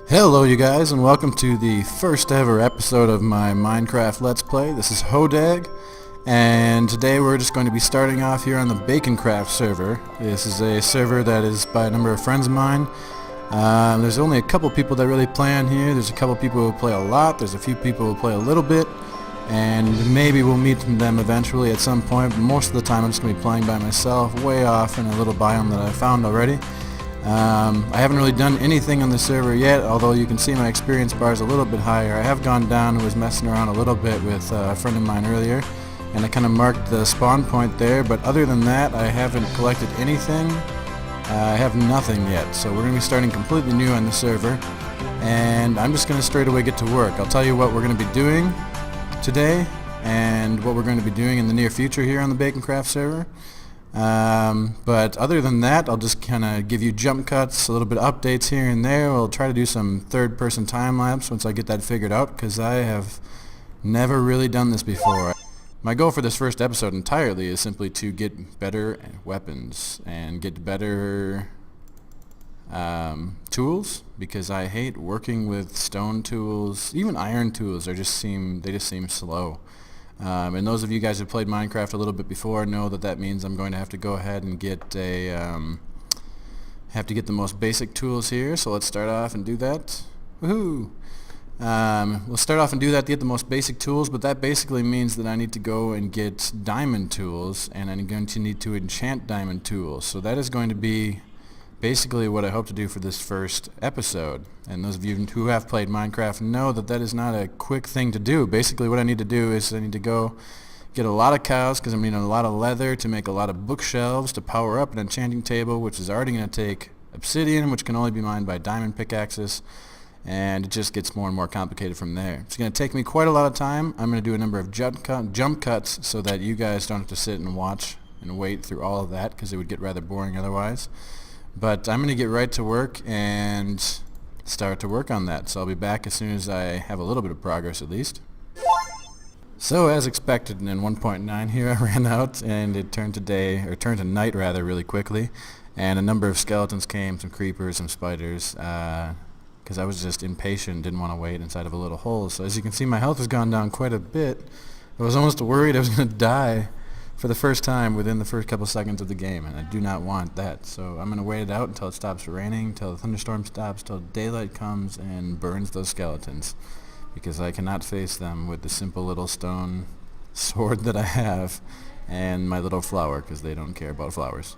Hello you guys, and welcome to the first ever episode of my Minecraft Let's Play. This is Hodag, and today we're just going to be starting off here on the BaconCraft server. This is a server that is by a number of friends of mine. There's only a couple people that really play on here. There's a couple people who play a lot, there's a few people who play a little bit, and maybe we'll meet them eventually at some point, but most of the time I'm just going to be playing by myself, way off in a little biome that I found already. I haven't really done anything on the server yet, although you can see my experience bar is a little bit higher. I have gone down and was messing around a little bit with a friend of mine earlier, and I kind of marked the spawn point there, but other than that I haven't collected anything. I have nothing yet, so we're going to be starting completely new on the server, and I'm just going to straight away get to work. I'll tell you what we're going to be doing today, and what we're going to be doing in the near future here on the BaconCraft server. But other than that, I'll just kind of give you jump cuts, a little bit of updates here and there. We'll try to do some third-person time-lapse once I get that figured out, because I have never really done this before. My goal for this first episode entirely is simply to get better weapons and get better tools, because I hate working with stone tools. Even iron tools just seem slow. And those of you guys who played Minecraft a little bit before know that means I'm going to have to go ahead and get the most basic tools here. So let's start off and do that. Woohoo! We'll start off and do that to get the most basic tools, but that basically means that I need to go and get diamond tools, and I'm going to need to enchant diamond tools. So that is going to be basically what I hope to do for this first episode. And those of you who have played Minecraft know that is not a quick thing to do. Basically what I need to do is I need to go get a lot of cows, because I'm needing a lot of leather to make a lot of bookshelves to power up an enchanting table, which is already going to take obsidian, which can only be mined by diamond pickaxes, and it just gets more and more complicated from there. It's going to take me quite a lot of time. I'm going to do a number of jump cuts so that you guys don't have to sit and watch and wait through all of that, because it would get rather boring otherwise. But I'm going to get right to work and start to work on that. So I'll be back as soon as I have a little bit of progress at least. So as expected, in 1.9 here I ran out, and it turned to night rather, really quickly. And a number of skeletons came, some creepers, some spiders, because I was just impatient, didn't want to wait inside of a little hole. So as you can see, my health has gone down quite a bit. I was almost worried I was going to die for the first time within the first couple seconds of the game, and I do not want that. So I'm going to wait it out until it stops raining, until the thunderstorm stops, until daylight comes and burns those skeletons, because I cannot face them with the simple little stone sword that I have and my little flower, because they don't care about flowers.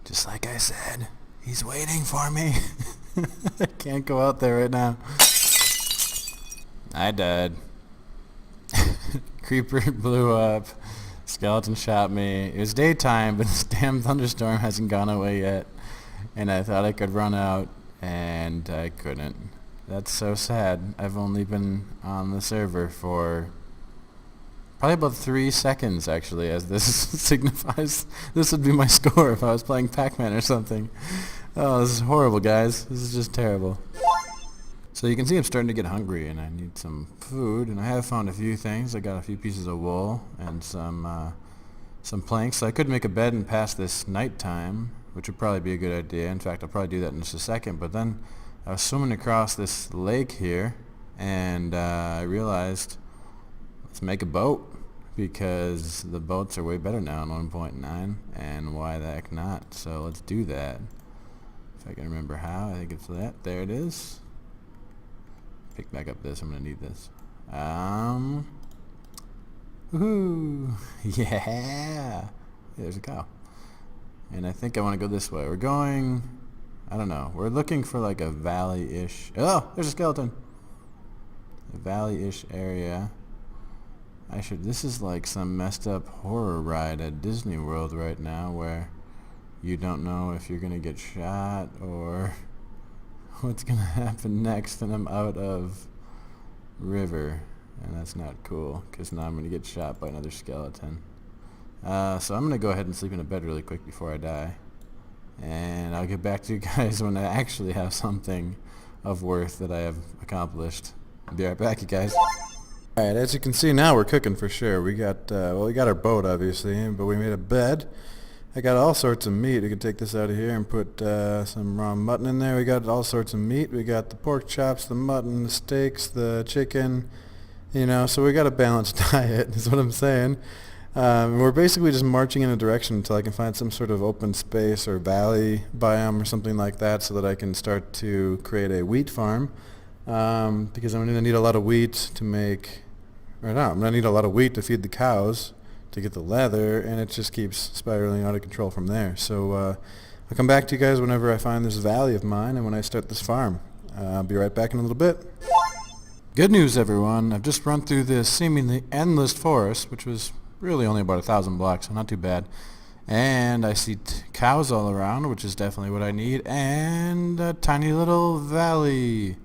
Just like I said, he's waiting for me. I can't go out there right now. I died. Creeper blew up, skeleton shot me. It was daytime, but this damn thunderstorm hasn't gone away yet, and I thought I could run out, and I couldn't. That's so sad. I've only been on the server for probably about 3 seconds, actually, as this signifies. This would be my score if I was playing Pac-Man or something. Oh, this is horrible, guys. This is just terrible. So you can see I'm starting to get hungry, and I need some food, and I have found a few things. I got a few pieces of wool and some planks. So I could make a bed and pass this nighttime, which would probably be a good idea. In fact, I'll probably do that in just a second. But then I was swimming across this lake here, and I realized, let's make a boat, because the boats are way better now in 1.9, and why the heck not? So let's do that. If I can remember how, I think it's that. There it is. Pick back up this. I'm going to need this. Woohoo! Yeah! There's a cow. And I think I want to go this way. We're going, I don't know. We're looking for like a valley-ish. Oh! There's a skeleton! A valley-ish area. This is like some messed up horror ride at Disney World right now, where you don't know if you're going to get shot or what's going to happen next, and I'm out of river, and that's not cool, because now I'm going to get shot by another skeleton. So I'm going to go ahead and sleep in a bed really quick before I die, and I'll get back to you guys when I actually have something of worth that I have accomplished. I'll be right back, you guys. Alright, as you can see now, we're cooking for sure. We got our boat, obviously, but we made a bed. I got all sorts of meat. We could take this out of here and put some raw mutton in there. We got all sorts of meat. We got the pork chops, the mutton, the steaks, the chicken. So we got a balanced diet is what I'm saying. We're basically just marching in a direction until I can find some sort of open space or valley biome or something like that so that I can start to create a wheat farm. Because I'm going to need a lot of wheat to make, or no, I'm going to need a lot of wheat to feed the cows to get the leather, and it just keeps spiraling out of control from there. So I'll come back to you guys whenever I find this valley of mine and when I start this farm. I'll be right back in a little bit. Good news, everyone. I've just run through this seemingly endless forest, which was really only about 1,000 blocks, so not too bad. And I see cows all around, which is definitely what I need, and a tiny little valley.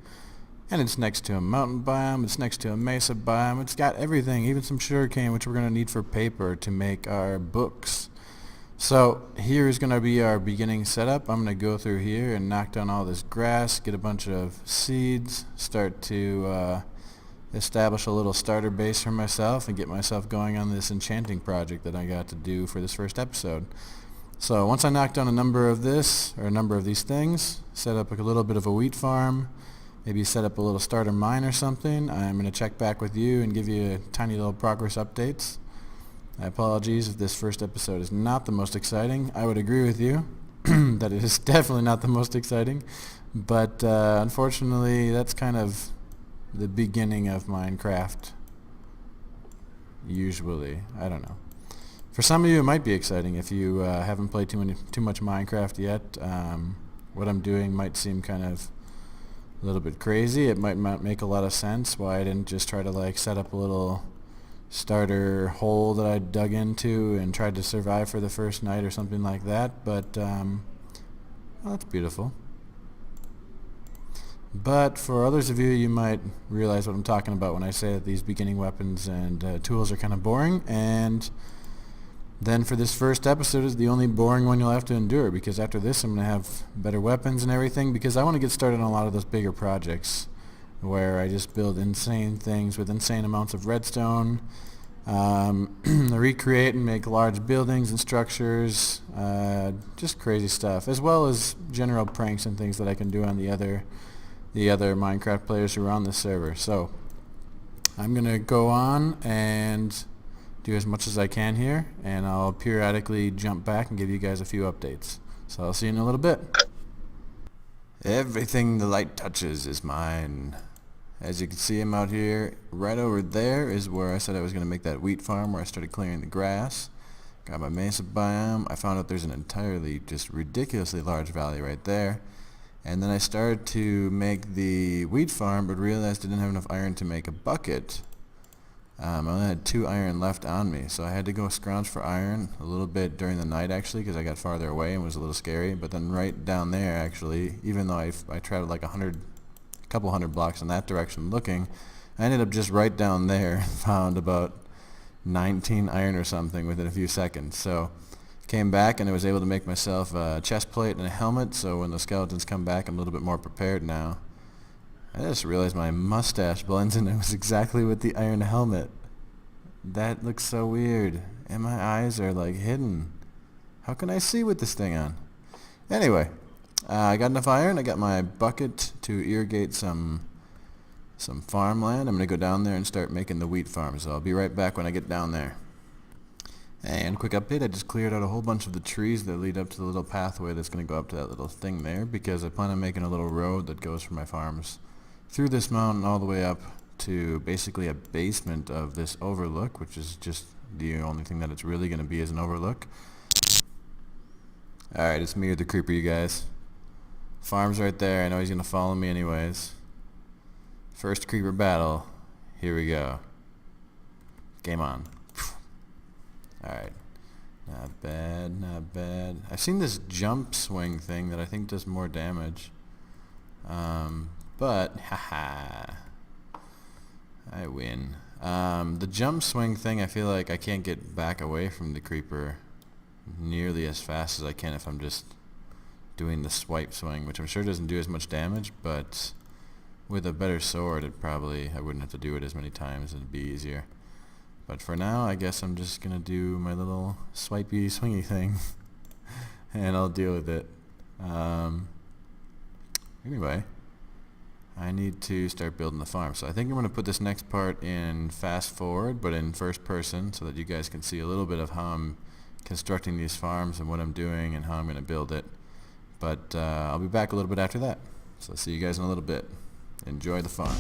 And it's next to a mountain biome, it's next to a mesa biome, it's got everything, even some sugarcane, which we're going to need for paper to make our books. So here's going to be our beginning setup. I'm going to go through here and knock down all this grass, get a bunch of seeds, start to establish a little starter base for myself and get myself going on this enchanting project that I got to do for this first episode. So once I knock down a number of these things, set up a little bit of a wheat farm, maybe set up a little starter mine or something, I'm going to check back with you and give you tiny little progress updates. Apologies if this first episode is not the most exciting. I would agree with you that it is definitely not the most exciting, but unfortunately that's kind of the beginning of Minecraft. Usually, I don't know. For some of you it might be exciting if you haven't played too much Minecraft yet. What I'm doing might seem kind of a little bit crazy. It might not make a lot of sense why I didn't just try to set up a little starter hole that I dug into and tried to survive for the first night or something like that, but well, that's beautiful. But for others of you, you might realize what I'm talking about when I say that these beginning weapons and tools are kind of boring, and then for this first episode is the only boring one you'll have to endure, because after this I'm going to have better weapons and everything, because I want to get started on a lot of those bigger projects where I just build insane things with insane amounts of redstone, recreate and make large buildings and structures, just crazy stuff, as well as general pranks and things that I can do on the other Minecraft players who are on this server. So I'm going to go on and do as much as I can here, and I'll periodically jump back and give you guys a few updates. So I'll see you in a little bit. Everything the light touches is mine. As you can see, I'm out here. Right over there is where I said I was going to make that wheat farm, where I started clearing the grass. Got my mesa biome. I found out there's an entirely just ridiculously large valley right there. And then I started to make the wheat farm, but realized I didn't have enough iron to make a bucket. I only had 2 iron left on me, so I had to go scrounge for iron a little bit during the night, actually, because I got farther away and was a little scary. But then right down there, actually, even though I traveled like a couple hundred blocks in that direction looking, I ended up just right down there and found about 19 iron or something within a few seconds. So came back and I was able to make myself a chest plate and a helmet, so when the skeletons come back I'm a little bit more prepared now. I just realized my mustache blends in almost exactly with the iron helmet. That looks so weird. And my eyes are hidden. How can I see with this thing on? Anyway, I got enough iron. I got my bucket to irrigate some farmland. I'm going to go down there and start making the wheat farm. So I'll be right back when I get down there. And quick update, I just cleared out a whole bunch of the trees that lead up to the little pathway that's going to go up to that little thing there, because I plan on making a little road that goes from my farms through this mountain all the way up to basically a basement of this overlook, which is just the only thing that it's really going to be is an overlook. Alright, it's me or the creeper, you guys. Farm's right there. I know he's going to follow me anyways. First creeper battle. Here we go. Game on. Alright. Not bad, not bad. I've seen this jump swing thing that I think does more damage. But, haha, I win. The jump swing thing, I feel like I can't get back away from the creeper nearly as fast as I can if I'm just doing the swipe swing, which I'm sure doesn't do as much damage, but with a better sword, I wouldn't have to do it as many times, it'd be easier. But for now, I guess I'm just gonna do my little swipey swingy thing. and I'll deal with it. Anyway, I need to start building the farm. So I think I'm going to put this next part in fast forward, but in first person, so that you guys can see a little bit of how I'm constructing these farms and what I'm doing and how I'm going to build it. But I'll be back a little bit after that. So I'll see you guys in a little bit. Enjoy the farm.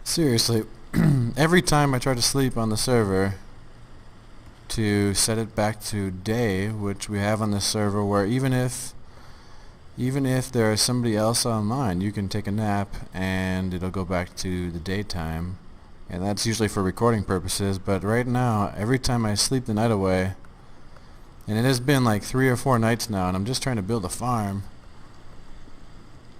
Seriously, every time I try to sleep on the server to set it back to day, which we have on this server where even if there is somebody else online, you can take a nap and it'll go back to the daytime, and that's usually for recording purposes. But right now, every time I sleep the night away, and it has been like 3 or 4 nights now, and I'm just trying to build a farm,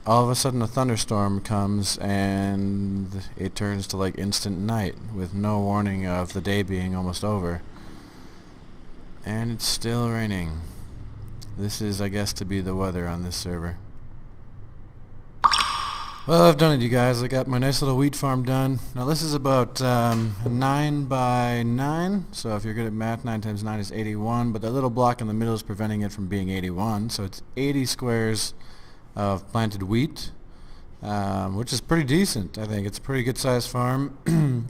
all of a sudden a thunderstorm comes and it turns to like instant night with no warning of the day being almost over. And it's still raining. This is, I guess, to be the weather on this server. Well, I've done it, you guys. I got my nice little wheat farm done. Now this is about 9 by 9, so if you're good at math, 9 times 9 is 81, but that little block in the middle is preventing it from being 81, so it's 80 squares of planted wheat, which is pretty decent. I think it's a pretty good sized farm.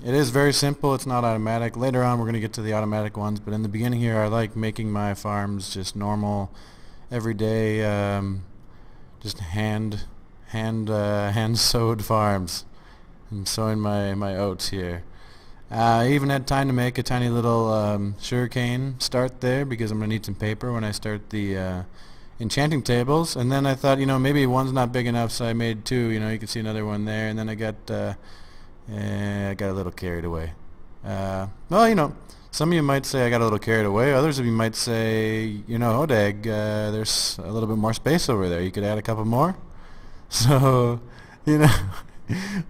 It is very simple. It's not automatic. Later on we're going to get to the automatic ones, but in the beginning here I like making my farms just normal, everyday, just hand sowed farms. I'm sowing my oats here. I even had time to make a tiny little sugarcane start there because I'm going to need some paper when I start the enchanting tables. And then I thought, maybe one's not big enough, so I made 2. You can see another one there. And then I got a little carried away. Well, some of you might say I got a little carried away. Others of you might say, Hodag, there's a little bit more space over there. You could add a couple more. So, we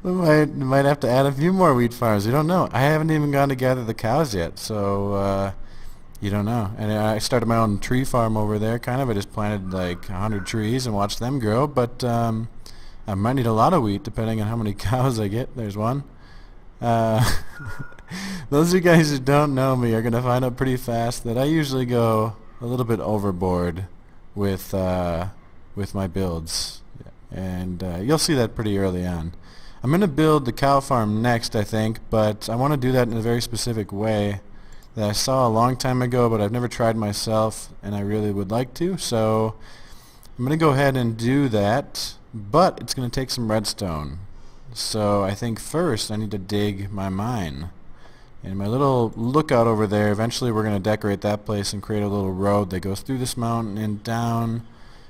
might have to add a few more wheat farms. We don't know. I haven't even gone to gather the cows yet, so you don't know. And I started my own tree farm over there, kind of. I just planted like 100 trees and watched them grow, but I might need a lot of wheat depending on how many cows I get. There's one. Those of you guys who don't know me are going to find out pretty fast that I usually go a little bit overboard with my builds. And you'll see that pretty early on. I'm going to build the cow farm next, I think, but I want to do that in a very specific way that I saw a long time ago, but I've never tried myself, and I really would like to. So I'm going to go ahead and do that, but it's going to take some redstone. So I think first I need to dig my mine. And my little lookout over there, eventually we're going to decorate that place and create a little road that goes through this mountain and down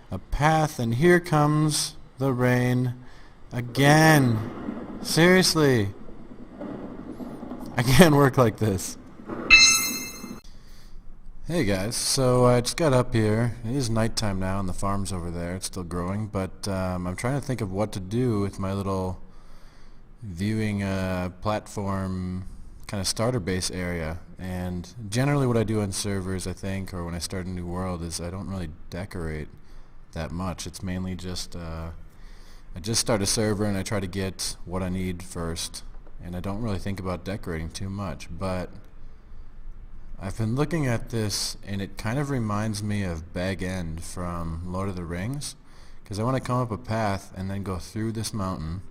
a path, and here comes the rain again. Seriously. I can't work like this. Hey guys, so I just got up here. It is nighttime now and the farm's over there. It's still growing, but I'm trying to think of what to do with my little viewing platform kind of starter base area. And generally what I do on servers, I think, or when I start a new world, is I don't really decorate that much. It's mainly just I just start a server and I try to get what I need first, and I don't really think about decorating too much. But I've been looking at this and it kind of reminds me of Bag End from Lord of the Rings, because I want to come up a path and then go through this mountain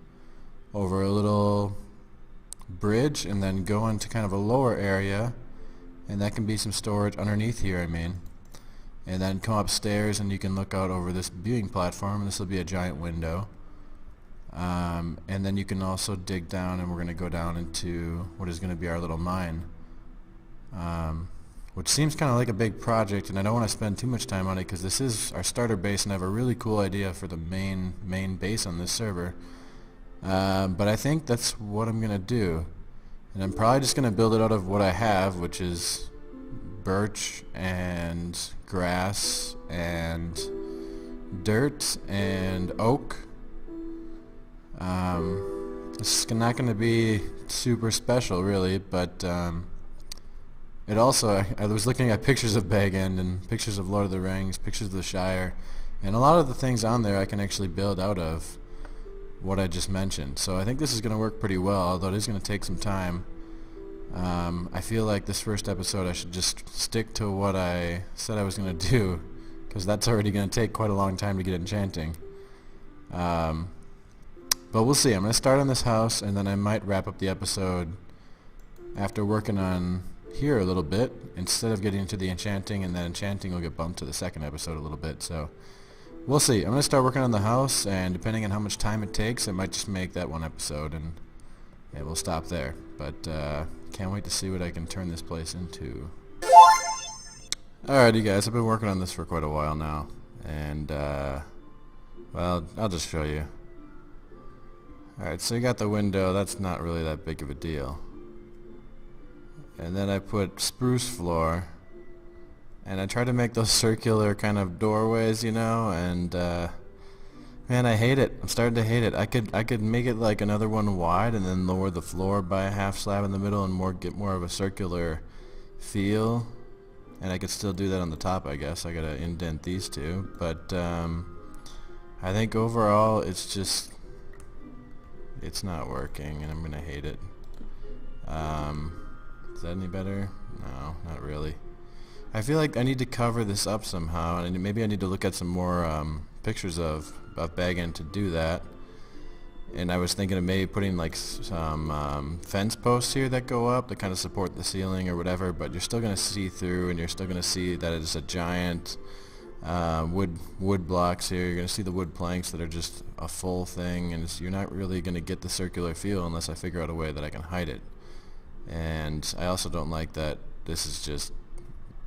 over a little bridge and then go into kind of a lower area, and that can be some storage underneath here, and then come upstairs and you can look out over this viewing platform, and this will be a giant window. And then you can also dig down, and we're going to go down into what is going to be our little mine, which seems kind of like a big project, and I don't want to spend too much time on it because this is our starter base and I have a really cool idea for the main base on this server. But I think that's what I'm going to do, and I'm probably just going to build it out of what I have, which is birch and grass and dirt and oak. It's not going to be super special really, but it also, I was looking at pictures of Bag End and pictures of Lord of the Rings, pictures of the Shire, and a lot of the things on there I can actually build out of what I just mentioned. So I think this is going to work pretty well, although it is going to take some time. I feel like this first episode I should just stick to what I said I was going to do, because that's already going to take quite a long time to get enchanting. But we'll see. I'm going to start on this house, and then I might wrap up the episode after working on here a little bit, instead of getting into the enchanting, and then enchanting will get bumped to the second episode a little bit. So we'll see. I'm going to start working on the house, and depending on how much time it takes, I might just make that one episode, and yeah, we'll stop there. But can't wait to see what I can turn this place into. Alrighty guys, I've been working on this for quite a while now, and well, I'll just show you. Alright, so you got the window. That's not really that big of a deal. And then I put spruce floor, and I try to make those circular kind of doorways, you know, and man, I hate it. I'm starting to hate it. I could make it like another one wide and then lower the floor by a half slab in the middle and get more of a circular feel, and I could still do that on the top, I guess. I gotta indent these two, but I think overall it's not working, and I'm gonna hate it. Is that any better? No, not really. I feel like I need to cover this up somehow, and maybe I need to look at some more pictures of Bag End to do that. And I was thinking of maybe putting like some fence posts here that go up that kind of support the ceiling or whatever, but you're still going to see through, and you're still going to see that it's a giant wood blocks here. You're going to see the wood planks that are just a full thing, and you're not really going to get the circular feel unless I figure out a way that I can hide it. And I also don't like that this is just,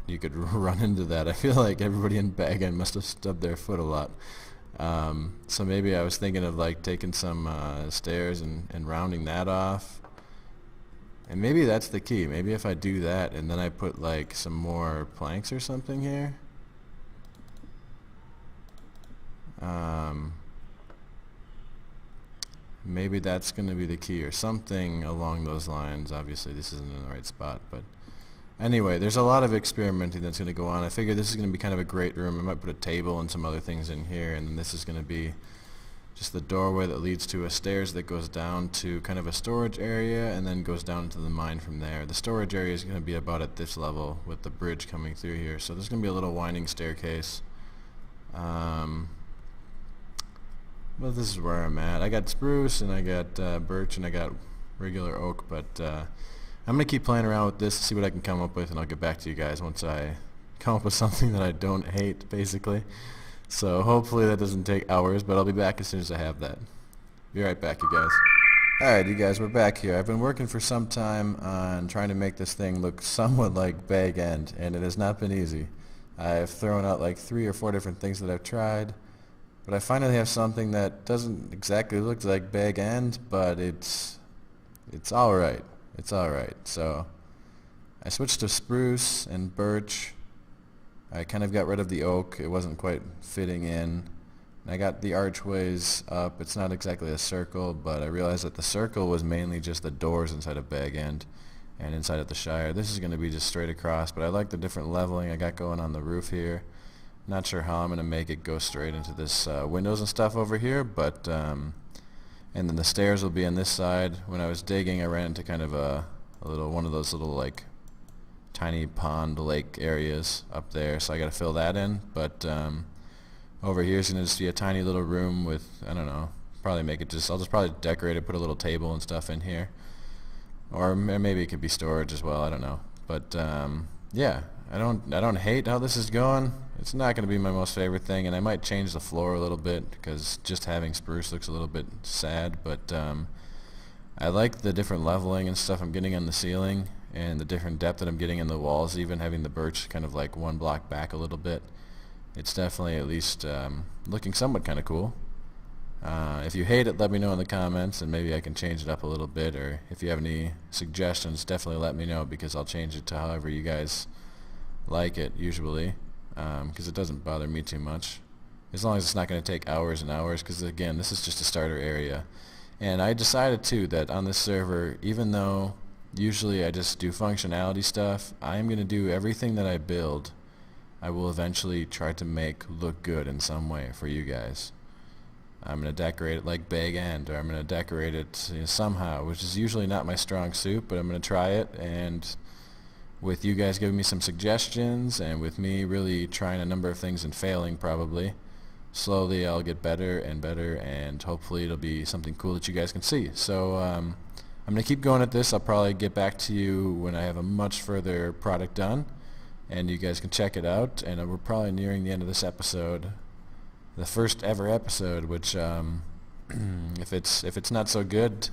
you could run into that. I feel like everybody in Bag End must have stubbed their foot a lot. So maybe I was thinking of like taking some stairs and rounding that off. And maybe that's the key. Maybe if I do that and then I put like some more planks or something here. Maybe that's going to be the key or something along those lines. Obviously this isn't in the right spot, but anyway, there's a lot of experimenting that's going to go on. I figure this is going to be kind of a great room. I might put a table and some other things in here, and then this is going to be just the doorway that leads to a stairs that goes down to kind of a storage area and then goes down into the mine from there. The storage area is going to be about at this level with the bridge coming through here. So there's going to be a little winding staircase. Well, this is where I'm at. I got spruce and I got birch and I got regular oak, but I'm going to keep playing around with this to see what I can come up with, and I'll get back to you guys once I come up with something that I don't hate, basically. So hopefully that doesn't take hours, but I'll be back as soon as I have that. Be right back, you guys. Alright, you guys, we're back here. I've been working for some time on trying to make this thing look somewhat like Bag End, and it has not been easy. I've thrown out like 3 or 4 different things that I've tried. but I finally have something that doesn't exactly look like Bag End, but it's alright. It's alright. So I switched to spruce and birch. I kind of got rid of the oak. It wasn't quite fitting in. And I got the archways up. It's not exactly a circle, but I realized that the circle was mainly just the doors inside of Bag End and inside of the Shire. This is going to be just straight across, but I like the different leveling I got going on the roof here. Not sure how I'm going to make it go straight into this windows and stuff over here, but and then the stairs will be on this side. When I was digging, I ran into kind of a little one of those little like tiny pond lake areas up there, so I got to fill that in. But over here is going to just be a tiny little room with, I don't know, probably make it just, I'll just probably decorate it, put a little table and stuff in here, or maybe it could be storage as well. I don't know, but yeah, I don't hate how this is going. It's not going to be my most favorite thing, and I might change the floor a little bit because just having spruce looks a little bit sad, but I like the different leveling and stuff I'm getting on the ceiling and the different depth that I'm getting in the walls, even having the birch kind of like one block back a little bit. It's definitely at least looking somewhat kind of cool. If you hate it, let me know in the comments, and maybe I can change it up a little bit, or if you have any suggestions, definitely let me know, because I'll change it to however you guys like it usually, because it doesn't bother me too much, as long as it's not going to take hours and hours, because again, this is just a starter area. And I decided too that on this server, even though usually I just do functionality stuff, I'm going to do everything that I build, I will eventually try to make look good in some way for you guys. I'm going to decorate it like Bag End, or I'm going to decorate it, you know, somehow, which is usually not my strong suit, but I'm going to try it, and with you guys giving me some suggestions, and with me really trying a number of things and failing probably, slowly I'll get better and better, and hopefully it'll be something cool that you guys can see. So I'm going to keep going at this. I'll probably get back to you when I have a much further product done, and you guys can check it out. And we're probably nearing the end of this episode, the first ever episode, which if it's not so good,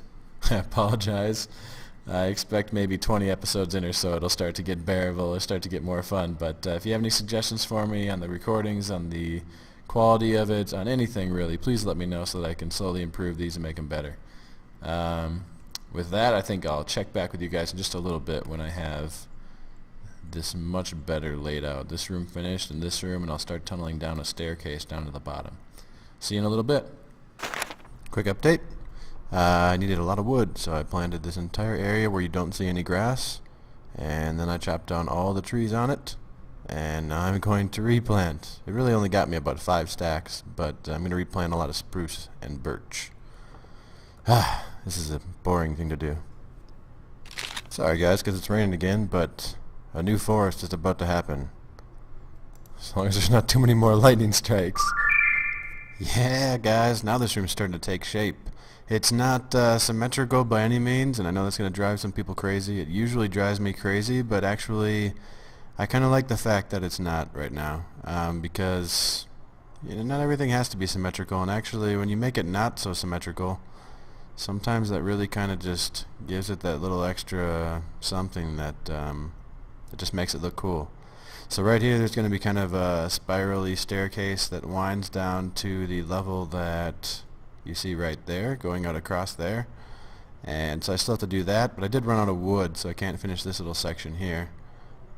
I apologize. I expect maybe 20 episodes in or so it'll start to get bearable, it'll start to get more fun. But if you have any suggestions for me on the recordings, on the quality of it, on anything really, please let me know so that I can slowly improve these and make them better. With that, I think I'll check back with you guys in just a little bit when I have this much better laid out, this room finished and this room, and I'll start tunneling down a staircase down to the bottom. See you in a little bit. Quick update. I needed a lot of wood, so I planted this entire area where you don't see any grass, and then I chopped down all the trees on it, and now I'm going to replant. It really only got me about 5 stacks, but I'm going to replant a lot of spruce and birch. This is a boring thing to do. Sorry guys, because it's raining again, but a new forest is about to happen. As long as there's not too many more lightning strikes. Yeah guys, now this room's starting to take shape. It's not symmetrical by any means, and I know that's going to drive some people crazy. It usually drives me crazy, but actually I kind of like the fact that it's not right now, because you know, not everything has to be symmetrical, and actually when you make it not so symmetrical, sometimes that really kind of just gives it that little extra something that just makes it look cool. So right here there's going to be kind of a spirally staircase that winds down to the level that you see right there, going out across there. And so I still have to do that, but I did run out of wood, so I can't finish this little section here.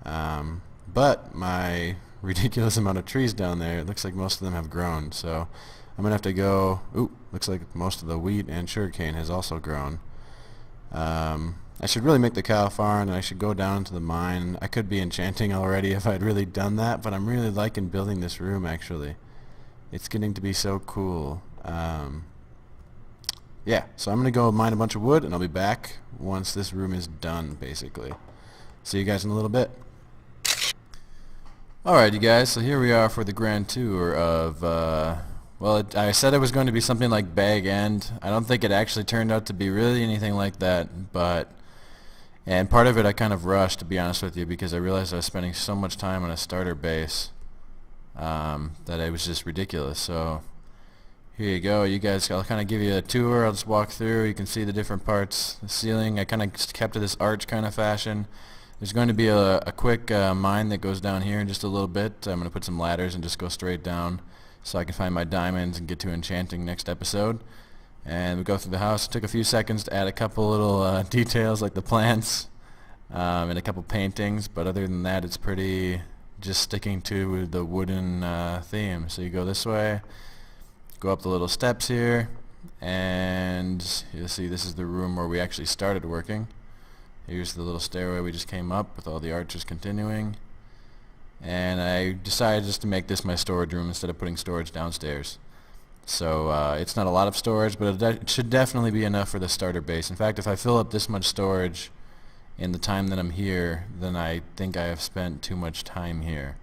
But my ridiculous amount of trees down there, it looks like most of them have grown, so I'm going to have to go... Ooh, looks like most of the wheat and sugarcane has also grown. I should really make the cow farm, and I should go down to the mine. I could be enchanting already if I'd really done that, but I'm really liking building this room, actually. It's getting to be so cool. Yeah, so I'm going to go mine a bunch of wood, and I'll be back once this room is done, basically. See you guys in a little bit. Alright, you guys, so here we are for the grand tour of, well, I said it was going to be something like Bag End. I don't think it actually turned out to be really anything like that, but... And part of it I kind of rushed, to be honest with you, because I realized I was spending so much time on a starter base that it was just ridiculous. So here you go, you guys. I'll kind of give you a tour. I'll just walk through. You can see the different parts. The ceiling, I kind of kept to this arch kind of fashion. There's going to be a quick mine that goes down here in just a little bit. I'm going to put some ladders and just go straight down. so I can find my diamonds and get to enchanting next episode. And we go through the house. It took a few seconds to add a couple little details like the plants and a couple paintings, but other than that it's pretty just sticking to the wooden theme. So you go this way, go up the little steps here, and you'll see this is the room where we actually started working. Here's the little stairway we just came up with all the arches continuing. And I decided just to make this my storage room instead of putting storage downstairs. So it's not a lot of storage, but it should definitely be enough for the starter base. In fact, if I fill up this much storage in the time that I'm here, then I think I have spent too much time here.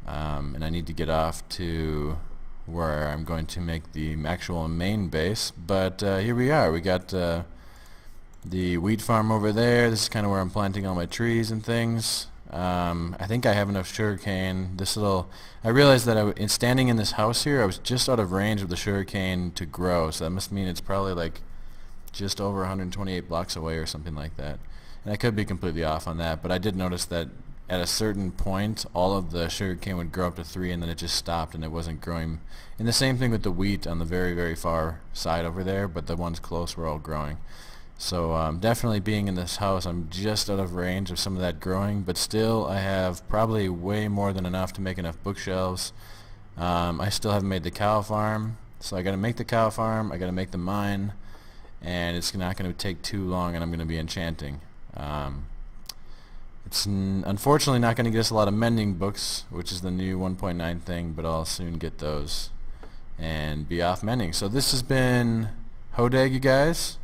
And I need to get off to where I'm going to make the actual main base. But here we are. We got the wheat farm over there. This is kind of where I'm planting all my trees and things. I think I have enough sugarcane. I realized that in standing in this house here, I was just out of range of the sugarcane to grow, so that must mean it's probably like just over 128 blocks away or something like that. And I could be completely off on that, but I did notice that at a certain point, all of the sugarcane would grow up to 3, and then it just stopped, and it wasn't growing. And the same thing with the wheat on the very, very far side over there, but the ones close were all growing. So definitely being in this house, I'm just out of range of some of that growing, but still I have probably way more than enough to make enough bookshelves. I still haven't made the cow farm, so I got to make the cow farm, I got to make the mine, and it's not going to take too long, and I'm going to be enchanting. It's unfortunately not going to get us a lot of mending books, which is the new 1.9 thing, but I'll soon get those and be off mending. So this has been Hodag, you guys.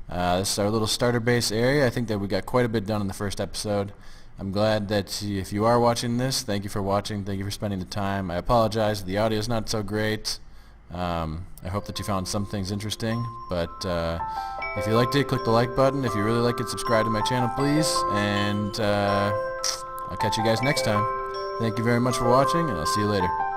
This is our little starter base area. I think that we got quite a bit done in the first episode. I'm glad that if you are watching this, thank you for watching. Thank you for spending the time. I apologize, the audio is not so great. I hope that you found some things interesting, but if you liked it, click the like button. If you really like it, subscribe to my channel, please, and I'll catch you guys next time. Thank you very much for watching, and I'll see you later.